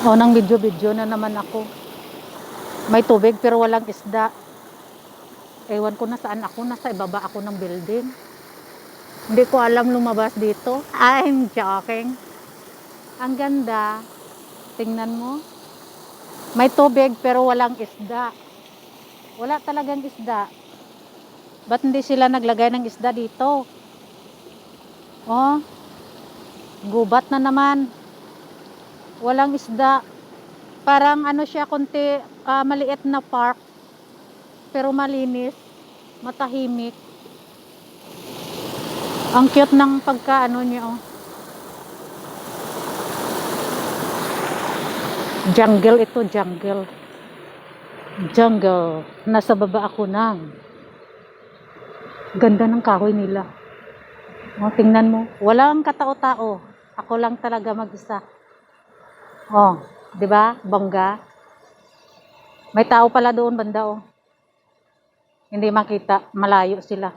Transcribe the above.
O, nang video-video na naman ako. May tubig pero walang isda. Ewan ko na saan ako. Nasa ibaba ako ng building. Hindi ko alam lumabas dito. I'm joking. Ang ganda. Tingnan mo. May tubig pero walang isda. Wala talagang isda. Ba't hindi sila naglagay ng isda dito? Oh, gubat na naman. Walang isda. Parang ano siya, konti maliit na park. Pero malinis. Matahimik. Ang cute ng pagkaano niya, oh. Jungle ito, jungle. Jungle. Nasa baba ako ng. Ganda ng kahoy nila. Oh, tingnan mo. Walang katao-tao. Ako lang talaga mag-isa. Oh, 'di ba? Bangga. May tao pala doon banda, oh. Hindi makita, malayo sila.